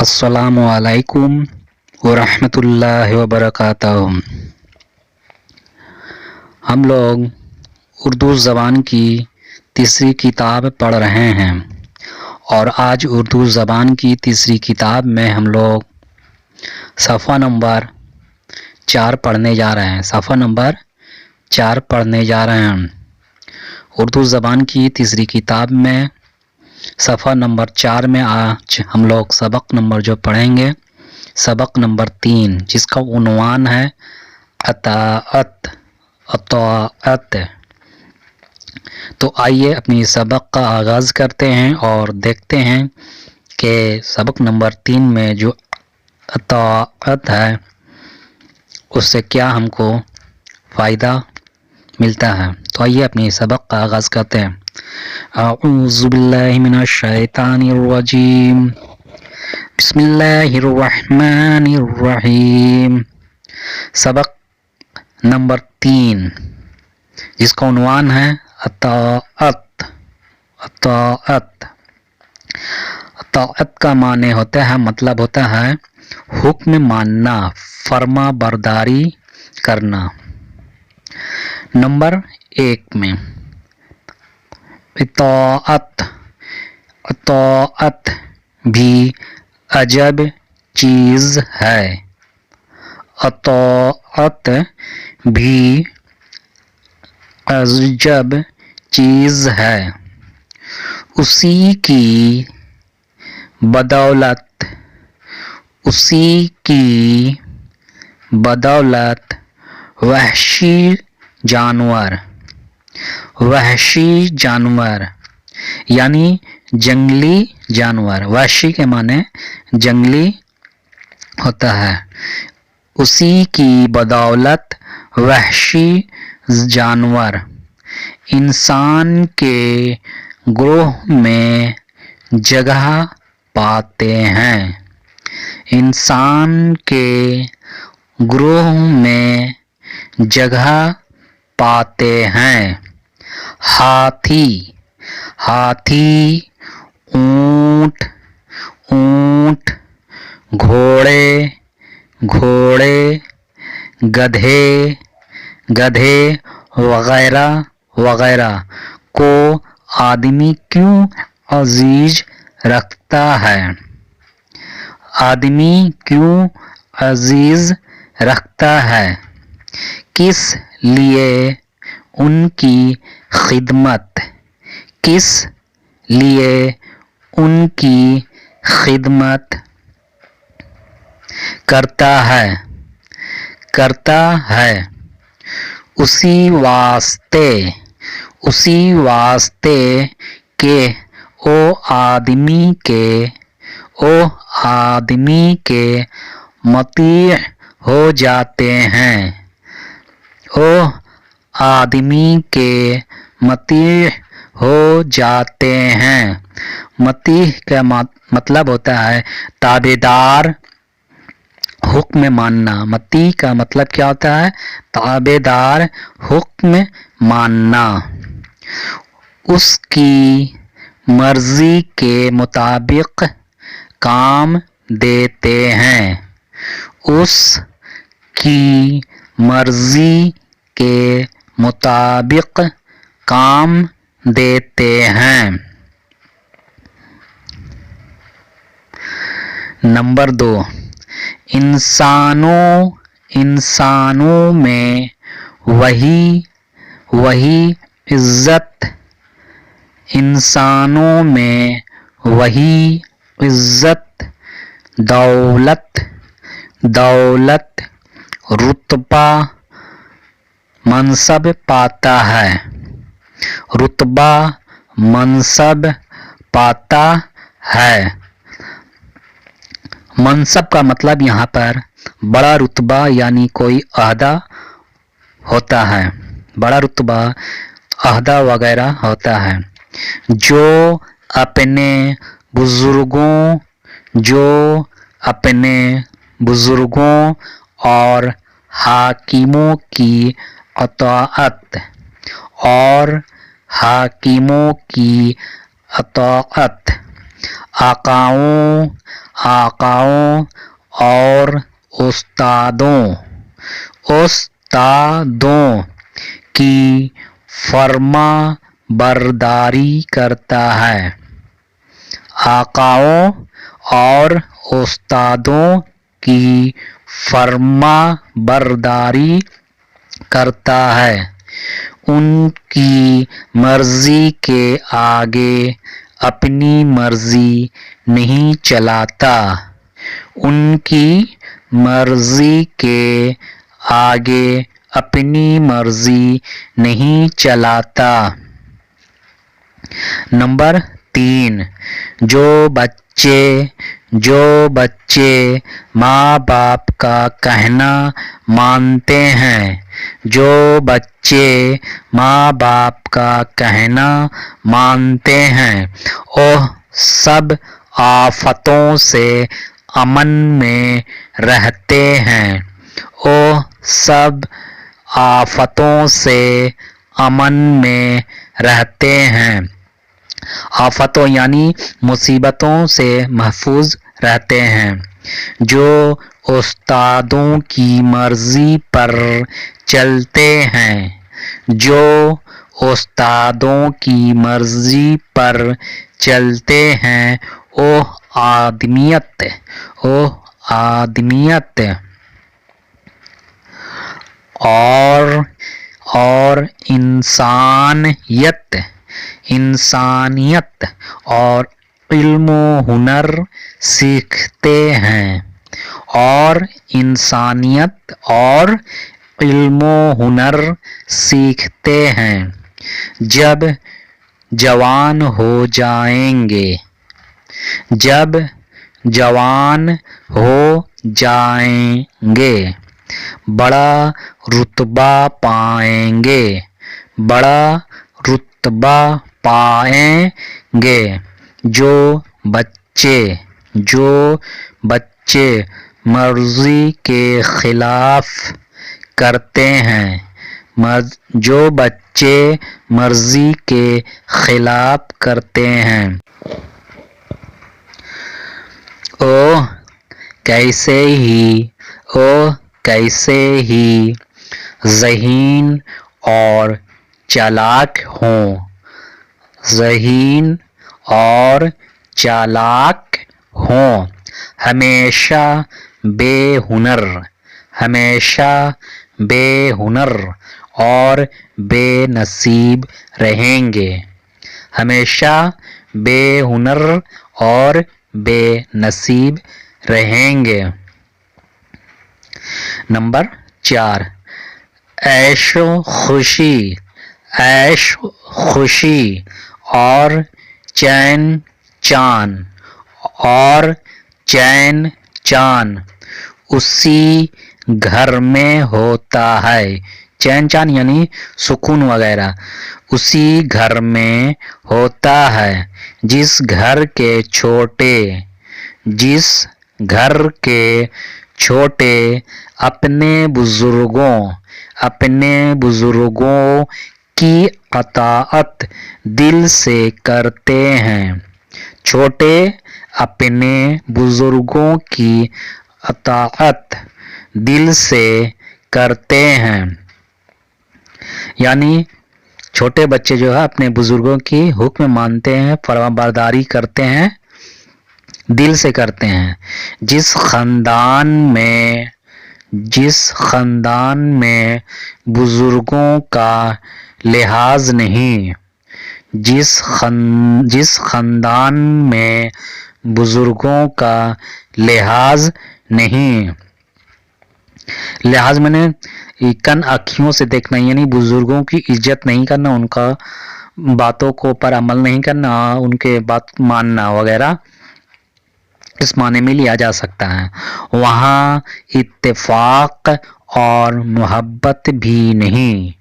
السلام علیکم ورحمۃ اللہ وبرکاتہ۔ ہم لوگ اردو زبان کی تیسری کتاب پڑھ رہے ہیں اور آج اردو زبان کی تیسری کتاب میں ہم لوگ صفحہ نمبر 4 پڑھنے جا رہے ہیں۔ صفحہ نمبر 4 پڑھنے جا رہے ہیں۔ اردو زبان کی تیسری کتاب میں صفحہ نمبر 4 میں آج ہم لوگ سبق نمبر جو پڑھیں گے سبق نمبر 3، جس کا عنوان ہے اطاعت۔ تو آئیے اپنی سبق کا آغاز کرتے ہیں اور دیکھتے ہیں کہ سبق نمبر 3 میں جو اطاعت ہے اس سے کیا ہم کو فائدہ ملتا ہے۔ تو آئیے اپنی سبق کا آغاز کرتے ہیں۔ اعوذ باللہ من الشیطان الرجیم، بسم اللہ الرحمن الرحیم۔ سبق نمبر 3 جس کا عنوان ہے اطاعت۔ اطاعت کا معنی ہوتا ہے، مطلب ہوتا ہے حکم ماننا، فرما برداری کرنا۔ نمبر 1 میں اطاعت بھی عجب چیز ہے۔ اطاعت بھی عجب چیز ہے، اسی کی بدولت وحشی جانور یعنی جنگلی جانور، وحشی کے معنی جنگلی ہوتا ہے، اسی کی بدولت وحشی جانور انسان کے گروہ میں جگہ پاتے ہیں۔ انسان کے گروہ میں جگہ پاتے ہیں۔ ہاتھی، اونٹ، گھوڑے، گدھے وغیرہ کو آدمی کیوں عزیز رکھتا ہے؟ آدمی کیوں عزیز رکھتا ہے؟ کس لیے ان کی خدمت کرتا ہے؟ اسی واسطے کہ او آدمی کے مطیع ہو جاتے ہیں۔ مطیع کا مطلب ہوتا ہے تابعدار، حکم ماننا۔ مطیع کا مطلب کیا ہوتا ہے؟ تابعدار، حکم ماننا۔ اس کی مرضی کے مطابق کام دیتے ہیں۔ اس کی مرضی کے مطابق کام دیتے ہیں۔ نمبر 2 انسانوں میں وہی عزت، دولت، رتبہ، منصب پاتا ہے۔ منصب کا مطلب یہاں پر بڑا رتبہ یعنی کوئی عہدہ ہوتا ہے، بڑا رتبہ، عہدہ وغیرہ ہوتا ہے۔ جو اپنے بزرگوں اور حاکموں کی اطاعت آقاؤں آقاؤں اور استادوں کی فرما برداری کرتا ہے. آقاؤں اور استادوں کی فرما برداری کرتا ہے. ان کی مرضی کے آگے اپنی مرضی نہیں چلاتا. ان کی مرضی کے آگے اپنی مرضی نہیں چلاتا. نمبر 3، جو بچے ماں باپ کا کہنا مانتے ہیں. جو بچے ماں باپ کا کہنا مانتے ہیں وہ سب آفتوں سے امن میں رہتے ہیں. وہ سب آفتوں سے امن میں رہتے ہیں. آفتوں یعنی مصیبتوں سے محفوظ رہتے ہیں. جو استادوں کی مرضی پر چلتے ہیں. جو استادوں کی مرضی پر چلتے ہیں وہ آدمیت اور انسانیت اور علم و ہنر سیکھتے ہیں. اور انسانیت اور علم و ہنر سیکھتے ہیں. جب جوان ہو جائیں گے بڑا رتبہ پائیں گے. جو بچے مرضی کے خلاف کرتے ہیں وہ کیسے ہی ذہین اور چالاک ہوں ہمیشہ بے ہنر اور بے نصیب رہیں گے. ہمیشہ بے ہنر اور بے نصیب رہیں گے. نمبر 4، عیش و خوشی اور چین چان اسی گھر میں ہوتا ہے. چین چان یعنی سکون وغیرہ اسی گھر میں ہوتا ہے. جس گھر کے چھوٹے اپنے بزرگوں کی اطاعت دل سے کرتے ہیں. چھوٹے اپنے بزرگوں کی اطاعت دل سے کرتے ہیں. یعنی چھوٹے بچے جو ہے اپنے بزرگوں کی حکم مانتے ہیں، فرما برداری کرتے ہیں، دل سے کرتے ہیں. جس خاندان میں بزرگوں کا لحاظ نہیں، جس خاندان میں بزرگوں کا لحاظ نہیں، لحاظ میں نے کن آنکھوں سے دیکھنا یعنی بزرگوں کی عزت نہیں کرنا، ان کا باتوں کو پر عمل نہیں کرنا، ان کے بات ماننا وغیرہ اس معنی میں لیا جا سکتا ہے. وہاں اتفاق اور محبت بھی نہیں.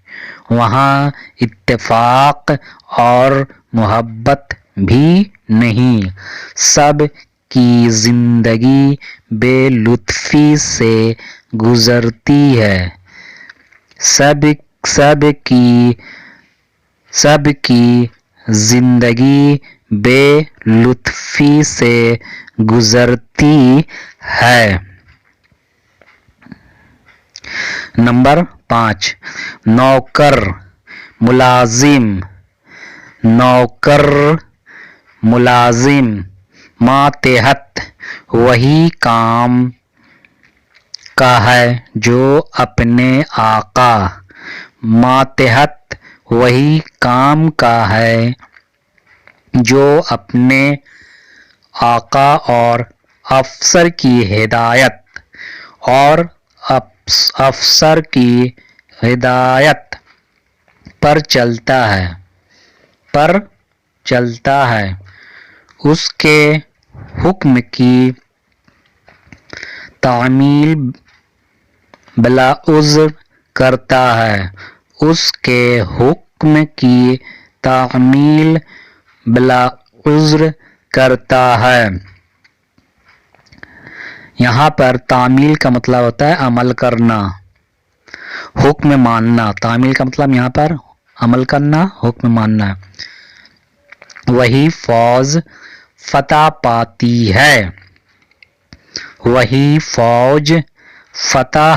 وہاں اتفاق اور محبت بھی نہیں. سب کی زندگی بے لطفی سے گزرتی ہے. سب کی زندگی بے لطفی سے گزرتی ہے. نمبر 5 نوکر ملازم. نوکر ملازم ماتحت وہی کام کا ہے جو اپنے آقا. ماتحت وہی کام کا ہے جو اپنے آقا اور افسر کی ہدایت اور افسر کی ہدایت پر چلتا ہے. اس کے حکم کی تعمیل بلا عذر کرتا ہے. اس کے حکم کی تعمیل بلا عذر کرتا ہے. یہاں پر تعمیل کا مطلب ہوتا ہے عمل کرنا، حکم ماننا. تعمیل کا مطلب یہاں پر عمل کرنا، حکم ماننا. وہی فوج فتح پاتی ہے. وہی فوج فتح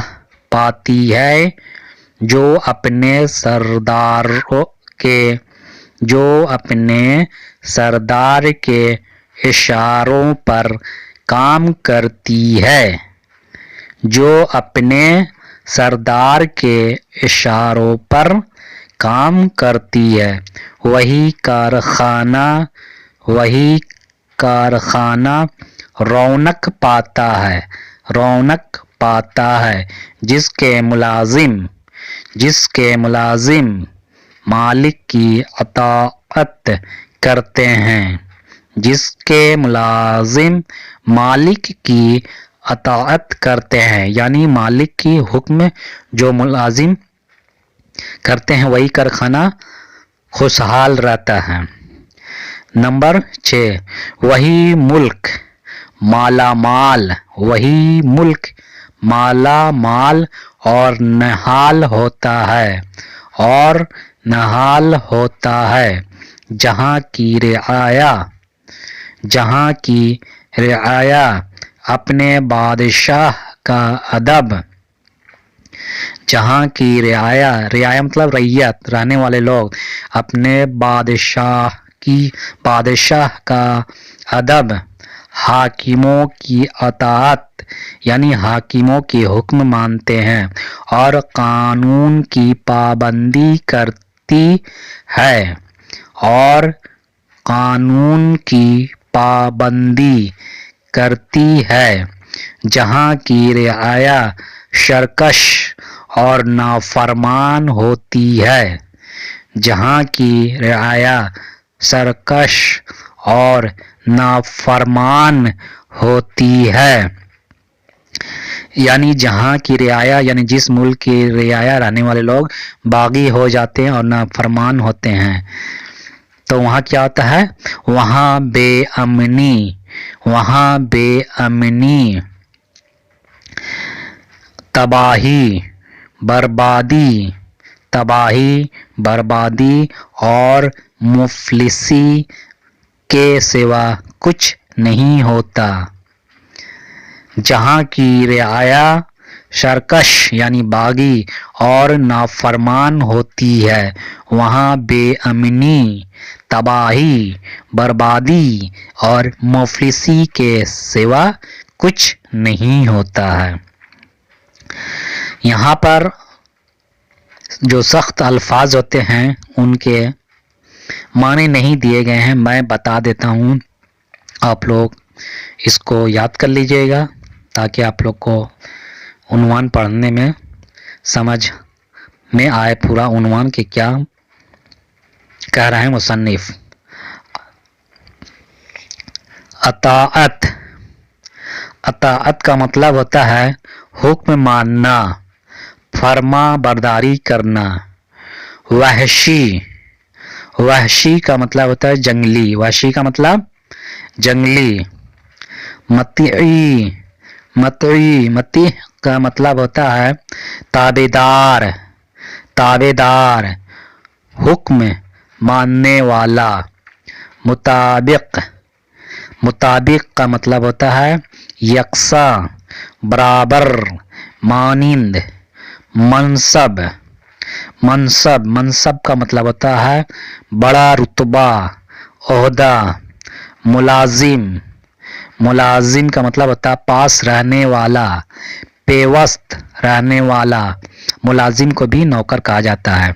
پاتی ہے جو اپنے سردار کے اشاروں پر کام کرتی ہے. جو اپنے سردار کے اشاروں پر کام کرتی ہے. وہی کارخانہ رونق پاتا ہے جس کے ملازم مالک کی اطاعت کرتے ہیں. جس کے ملازم مالک کی اطاعت کرتے ہیں یعنی مالک کی حکم جو ملازم کرتے ہیں وہی کارخانہ خوشحال رہتا ہے. نمبر 6 وہی ملک مالا مال. وہی ملک مالا مال اور نہال ہوتا ہے جہاں کی رعایا اپنے بادشاہ کا ادب. جہاں کی رعایا مطلب رعیت رہنے والے لوگ اپنے بادشاہ کا ادب. حاکموں کی اطاعت یعنی حاکموں کی حکم مانتے ہیں اور قانون کی پابندی کرتی ہے. جہاں کی رعایا سرکش اور نافرمان ہوتی ہے. جہاں کی رعایا سرکش اور نافرمان ہوتی ہے یعنی جہاں کی رعایا یعنی جس ملک کی رعایا رہنے والے لوگ باغی ہو جاتے ہیں اور نافرمان ہوتے ہیں تو وہاں کیا ہوتا ہے؟ وہاں بے امنی تباہی بربادی اور مفلسی کے سوا کچھ نہیں ہوتا. جہاں کی رعایا سرکش یعنی باغی اور نافرمان ہوتی ہے وہاں بے امنی تباہی بربادی اور مفلسی کے سوا کچھ نہیں ہوتا ہے. یہاں پر جو سخت الفاظ ہوتے ہیں ان کے معنی نہیں دیے گئے ہیں. میں بتا دیتا ہوں، آپ لوگ اس کو یاد کر لیجئے گا تاکہ آپ لوگ کو عنوان پڑھنے میں سمجھ میں آئے پورا عنوان کہ کیا کہہ رہے ہیں مصنف. اطاعت کا مطلب ہوتا ہے حکم ماننا، فرما برداری کرنا. وحشی کا مطلب ہوتا ہے جنگلی. وحشی کا مطلب جنگلی. مطیع کا مطلب ہوتا ہے تابعدار حکم ماننے والا. مطابق، مطابق کا مطلب ہوتا ہے یکساں، برابر، مانند۔ منصب، منصب، منصب کا مطلب ہوتا ہے بڑا رتبہ، عہدہ۔ ملازم، ملازم کا مطلب ہوتا ہے پاس رہنے والا، پیوست رہنے والا۔ ملازم کو بھی نوکر کہا جاتا ہے۔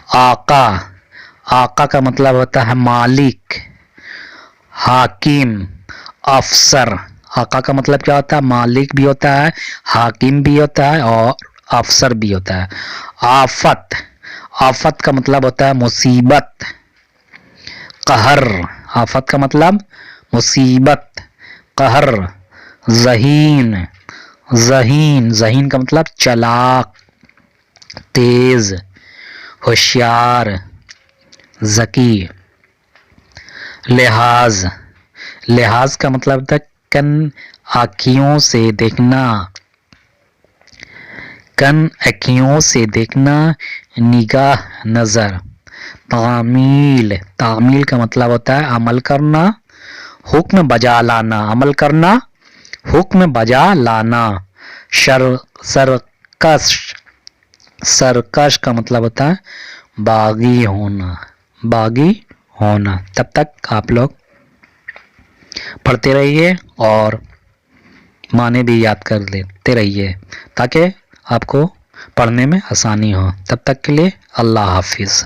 آقا، آقا کا مطلب ہوتا ہے مالک، حاکم، افسر۔ آقا کا مطلب کیا ہوتا ہے؟ مالک بھی ہوتا ہے، حاکم بھی ہوتا ہے اور افسر بھی ہوتا ہے۔ آفت، آفت کا مطلب ہوتا ہے مصیبت، قہر۔ آفت کا مطلب مصیبت، قہر۔ ذہین، ذہین، ذہین کا مطلب چالاک، تیز، ہوشیار، ذکی۔ لحاظ، لحاظ کا مطلب ہوتا ہے کن آنکھیوں سے دیکھنا، کن آنکھیوں سے دیکھنا، نگاہ، نظر۔ تعمیل، تعمیل کا مطلب ہوتا ہے عمل کرنا، حکم بجا لانا، عمل کرنا، حکم بجا لانا۔ سرکش، سرکش کا مطلب ہوتا ہے باغی ہونا، باغی ہونا۔ تب تک آپ لوگ پڑھتے رہیے اور معنی بھی یاد کر لیتے رہیے تاکہ آپ کو پڑھنے میں آسانی ہو۔ تب تک کے لیے اللہ حافظ۔